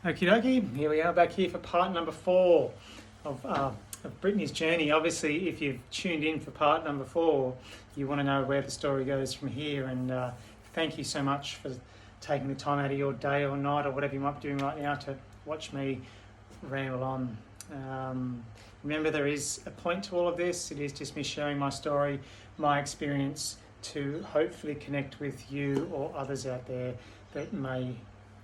Okie dokie, here we are back here for part number 4 of Brittany's journey. Obviously, if you've tuned in for part number 4, you want to know where the story goes from here. And thank you so much for taking the time out of your day or night or whatever you might be doing right now to watch me ramble on. Remember, there is a point to all of this. It is just me sharing my story, my experience, to hopefully connect with you or others out there that may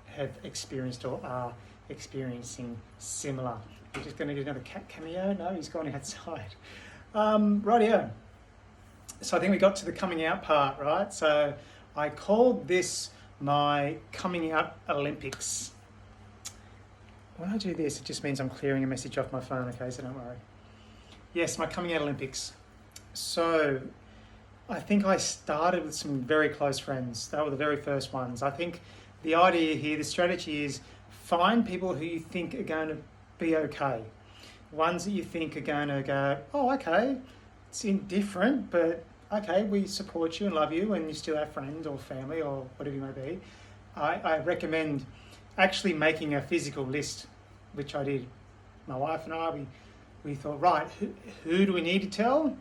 have experienced or are experiencing similar. We're just going to get another cat cameo. No, he's gone outside. Rightio. So I think we got to the coming out part, right? So I called this my coming out Olympics. When I do this, it just means I'm clearing a message off my phone, okay, so don't worry. Yes, my coming out Olympics. So I think I started with some very close friends. They were the very first ones. I think the idea here, the strategy is find people who you think are going to be okay. Ones that you think are going to go, oh, okay, it's indifferent, but okay, we support you and love you and you still have friends or family or whatever you may be. I recommend actually making a physical list, which I did. My wife and I, we thought, right, who do we need to tell?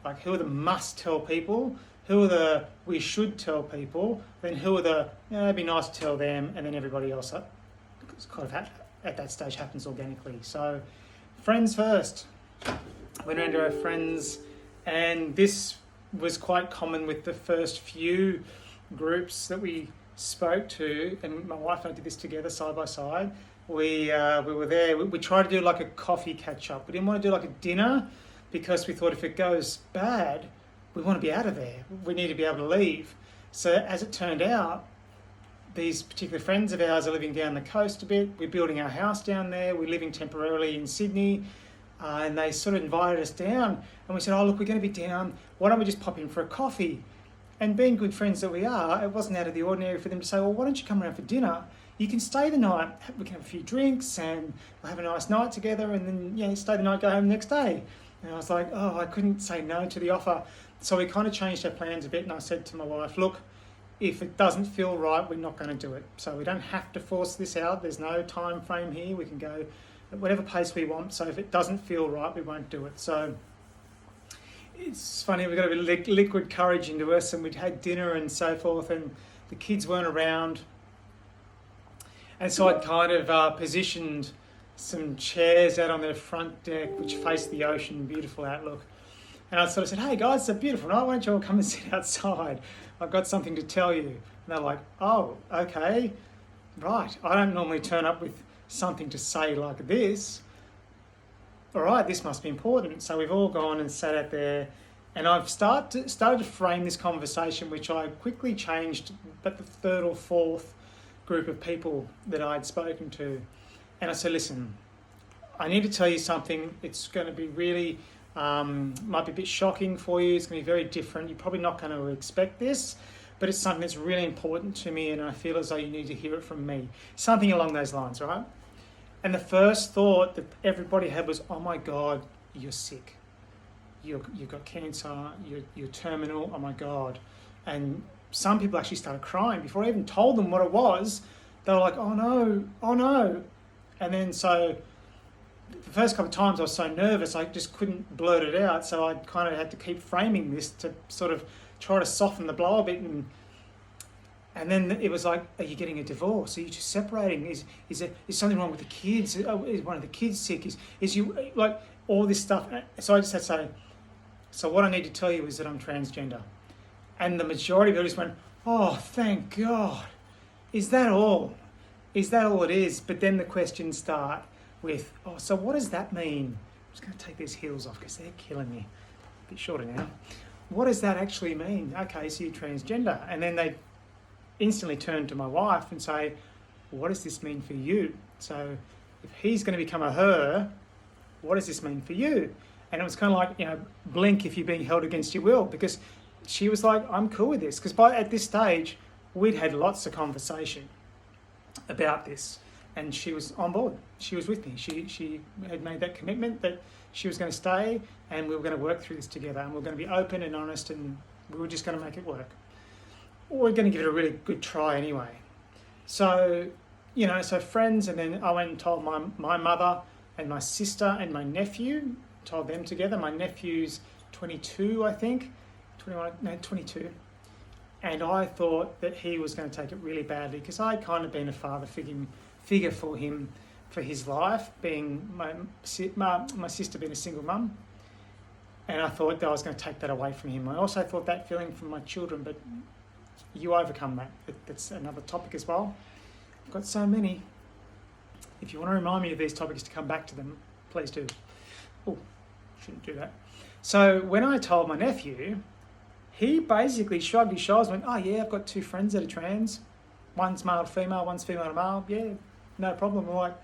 Like, who are the must-tell people? Who are the we should tell people? Then who are the, it'd be nice to tell them, and then everybody else kind of at that stage happens organically. So friends first. Went around to our friends, and this was quite common with the first few groups that we spoke to, and my wife and I did this together side by side. We were there. We tried to do like a coffee catch up. We didn't want to do like a dinner because we thought if it goes bad, we want to be out of there. We need to be able to leave. So as it turned out, these particular friends of ours are living down the coast a bit. We're building our house down there. We're living temporarily in Sydney. And they sort of invited us down. And we said, oh, look, we're going to be down. Why don't we just pop in for a coffee? And being good friends that we are, it wasn't out of the ordinary for them to say, well, why don't you come around for dinner? You can stay the night. We can have a few drinks and we'll have a nice night together and then stay the night, go home the next day. And I was like, oh, I couldn't say no to the offer. So we kind of changed our plans a bit, and I said to my wife, look, if it doesn't feel right, we're not going to do it. So we don't have to force this out. There's no time frame here. We can go at whatever pace we want. So if it doesn't feel right, we won't do it. So it's funny, we've got a bit of liquid courage into us, and we'd had dinner and so forth, and the kids weren't around. And so I'd kind of positioned some chairs out on the front deck, which faced the ocean, beautiful outlook. And I sort of said, hey guys, it's a beautiful night, why don't you all come and sit outside? I've got something to tell you. And they're like, oh, okay, right. I don't normally turn up with something to say like this. All right, this must be important. So we've all gone and sat out there, and I've started to frame this conversation, which I quickly changed, but the third or fourth group of people that I'd spoken to. And I said, listen, I need to tell you something. It's going to be really, might be a bit shocking for you. It's going to be very different. You're probably not going to expect this, but it's something that's really important to me, and I feel as though you need to hear it from me. Something along those lines, right? And the first thought that everybody had was, oh my God, you're sick. You've got cancer, you're terminal, oh my God. And some people actually started crying. Before I even told them what it was, they were like, oh no. And then so the first couple of times I was so nervous, I just couldn't blurt it out. So I kind of had to keep framing this to sort of try to soften the blow a bit. And then it was like, are you getting a divorce? Are you just separating? Is something wrong with the kids? Is one of the kids sick? Is you, like, all this stuff. So I just had to say, so what I need to tell you is that I'm transgender. And the majority of it just went, oh, thank God. Is that all? Is that all it is? But then the questions start with, oh, so what does that mean? I'm just going to take these heels off because they're killing me. A bit shorter now. What does that actually mean? Okay, so you're transgender. And then they instantly turn to my wife and say, what does this mean for you? So if he's going to become a her, what does this mean for you? And it was kind of like, blink if you're being held against your will, because she was like, I'm cool with this. Because at this stage, we'd had lots of conversation about this, and she was on board. She was with me. She had made that commitment that she was going to stay, and we were going to work through this together, and we were going to be open and honest, and we were just going to make it work. We're going to give it a really good try anyway. So so friends, and then I went and told my mother and my sister and my nephew, told them together. My nephew's 22, I think, 21, no, 22. And I thought that he was going to take it really badly because I'd kind of been a father figure for him for his life, being my sister being a single mum. And I thought that I was going to take that away from him. I also thought that feeling from my children, but you overcome that. That's another topic as well. I've got so many. If you want to remind me of these topics to come back to them, please do. Oh, shouldn't do that. So when I told my nephew, he basically shrugged his shoulders and went, oh yeah, I've got 2 friends that are trans. One's male to female, one's female to male. Yeah, no problem. I'm like,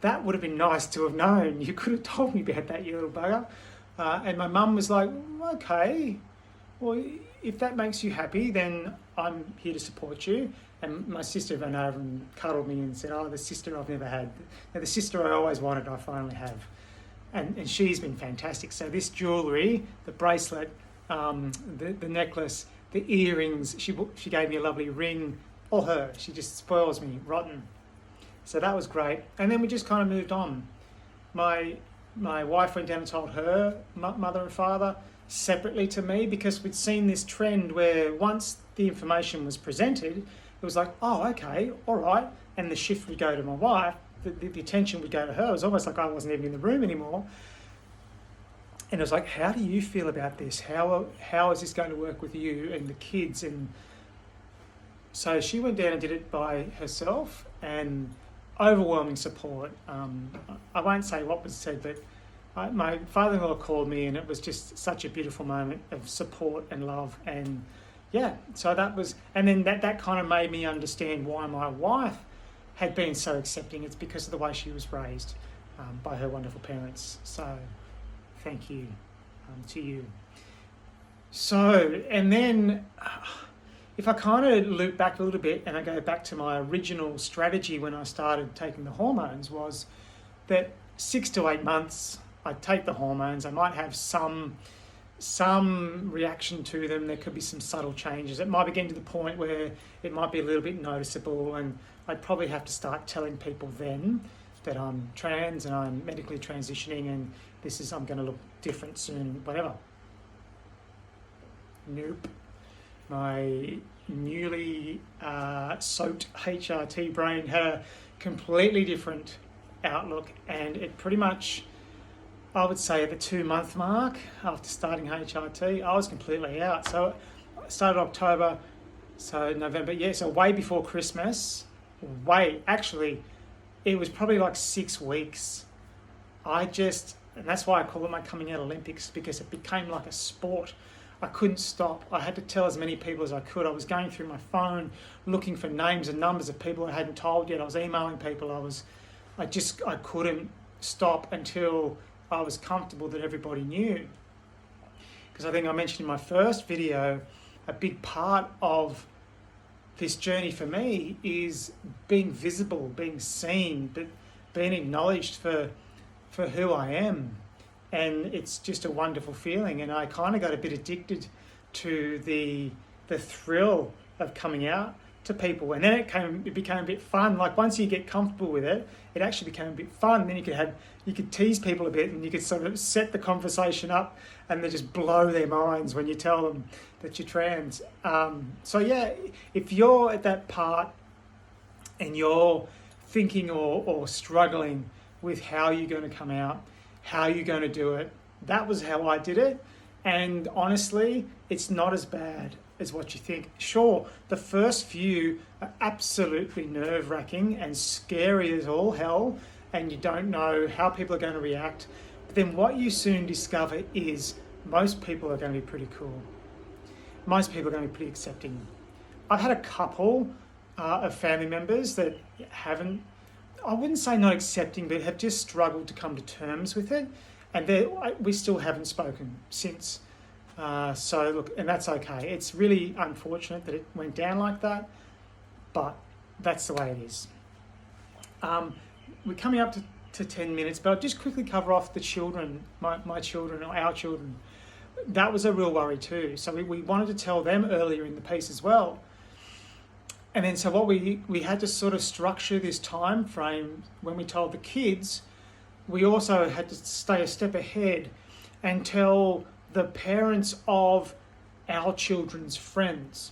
that would have been nice to have known. You could have told me about that, you little bugger. And my mum was like, okay, well, if that makes you happy, then I'm here to support you. And my sister ran over and cuddled me and said, oh, the sister I've never had. Now, the sister I always wanted, I finally have. And she's been fantastic. So this jewellery, the bracelet, the necklace, the earrings, she gave me a lovely ring, all her. She just spoils me rotten. So that was great. And then we just kind of moved on. My wife went down and told her mother and father separately to me, because we'd seen this trend where once the information was presented, it was like, oh, okay, all right. And the shift would go to my wife, the attention would go to her. It was almost like I wasn't even in the room anymore. And it was like, how do you feel about this? How is this going to work with you and the kids? And so she went down and did it by herself, and overwhelming support. I won't say what was said, but my father-in-law called me, and it was just such a beautiful moment of support and love. And yeah, so that was, and then that kind of made me understand why my wife had been so accepting. It's because of the way she was raised by her wonderful parents. So thank you to you. So, and then if I kind of loop back a little bit and I go back to my original strategy when I started taking the hormones, was that 6 to 8 months I'd take the hormones. I might have some reaction to them. There could be some subtle changes. It might be getting to the point where it might be a little bit noticeable, and I'd probably have to start telling people then that I'm trans and I'm medically transitioning, and I'm going to look different soon, whatever. Nope. My newly soaked HRT brain had a completely different outlook, and it pretty much, I would say at the 2-month mark after starting HRT, I was completely out. So I started October, so November, so way before Christmas, actually, it was probably like 6 weeks. And that's why I call it my coming out Olympics, because it became like a sport. I couldn't stop. I had to tell as many people as I could. I was going through my phone, looking for names and numbers of people I hadn't told yet. I was emailing people. I couldn't stop until I was comfortable that everybody knew. Because I think I mentioned in my first video, a big part of this journey for me is being visible, being seen, but being acknowledged for who I am. And it's just a wonderful feeling. And I kind of got a bit addicted to the thrill of coming out to people. And then it became a bit fun. Like once you get comfortable with it, it actually became a bit fun. Then you could tease people a bit, and you could sort of set the conversation up, and they just blow their minds when you tell them that you're trans. So yeah, if you're at that part and you're thinking or struggling with how you're going to come out, how you're going to do it, that was how I did it. And honestly, it's not as bad as what you think. Sure, the first few are absolutely nerve-wracking and scary as all hell, and you don't know how people are going to react. But then what you soon discover is most people are going to be pretty cool. Most people are going to be pretty accepting. I've had a couple of family members that haven't, I wouldn't say not accepting, but have just struggled to come to terms with it. And we still haven't spoken since. So look, and that's okay. It's really unfortunate that it went down like that, but that's the way it is. We're coming up to 10 minutes, but I'll just quickly cover off the children, my children, or our children. That was a real worry too. So we wanted to tell them earlier in the piece as well. And then so what we had to sort of structure this time frame when we told the kids. We also had to stay a step ahead and tell the parents of our children's friends.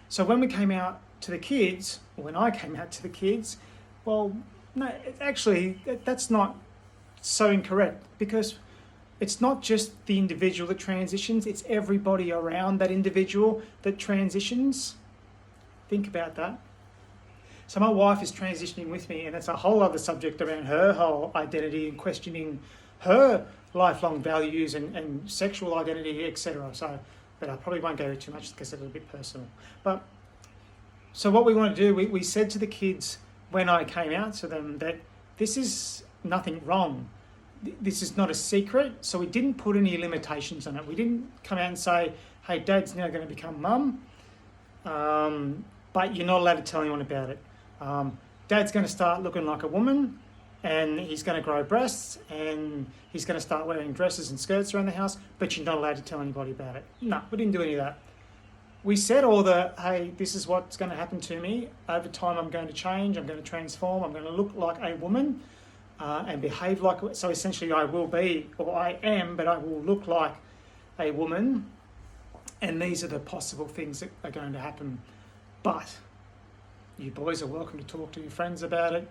So when we came out to the kids, or when I came out to the kids, well, no, actually, that's not so incorrect, because it's not just the individual that transitions, it's everybody around that individual that transitions. Think about that. So my wife is transitioning with me, and it's a whole other subject around her whole identity and questioning her lifelong values and sexual identity, etc. So, but I probably won't go too much because it's a little bit personal. But so what we want to do, we said to the kids when I came out to them that this is nothing wrong. This is not a secret. So we didn't put any limitations on it. We didn't come out and say, hey, Dad's now going to become mum, but you're not allowed to tell anyone about it. Dad's going to start looking like a woman, and he's going to grow breasts, and he's going to start wearing dresses and skirts around the house, but you're not allowed to tell anybody about it. No, we didn't do any of that. We said all the, hey, this is what's going to happen to me. Over time, I'm going to change, I'm going to transform, I'm going to look like a woman and behave like, so essentially I will be, or I am, but I will look like a woman. And these are the possible things that are going to happen. But you boys are welcome to talk to your friends about it.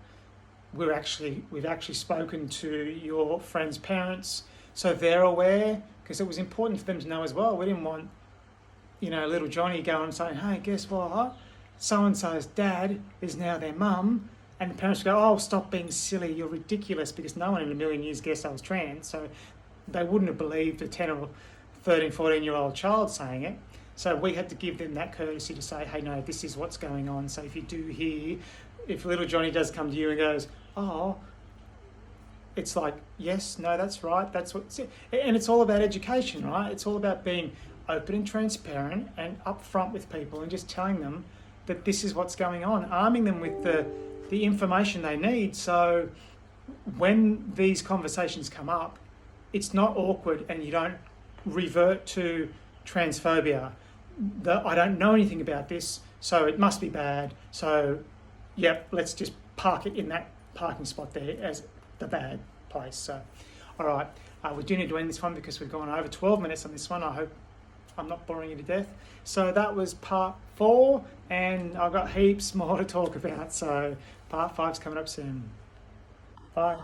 We've actually spoken to your friends' parents, so they're aware, because it was important for them to know as well. We didn't want, little Johnny going and saying, hey, guess what? So-and-so's dad is now their mum, and the parents go, oh, stop being silly, you're ridiculous, because no one in a million years guessed I was trans, so they wouldn't have believed a 10 or 13, 14-year-old child saying it. So we had to give them that courtesy to say, hey, no, this is what's going on. So if you do hear, if little Johnny does come to you and goes, oh, it's like, yes, no, that's right, that's what, and it's all about education, right? It's all about being open and transparent and upfront with people and just telling them that this is what's going on, arming them with the information they need. So when these conversations come up, it's not awkward and you don't revert to transphobia. I don't know anything about this, so it must be bad. So, yep, let's just park it in that parking spot there as the bad place. So, all right, we do need to end this one because we've gone over 12 minutes on this one. I hope I'm not boring you to death. So that was part 4, and I've got heaps more to talk about. So part 5's coming up soon. Bye.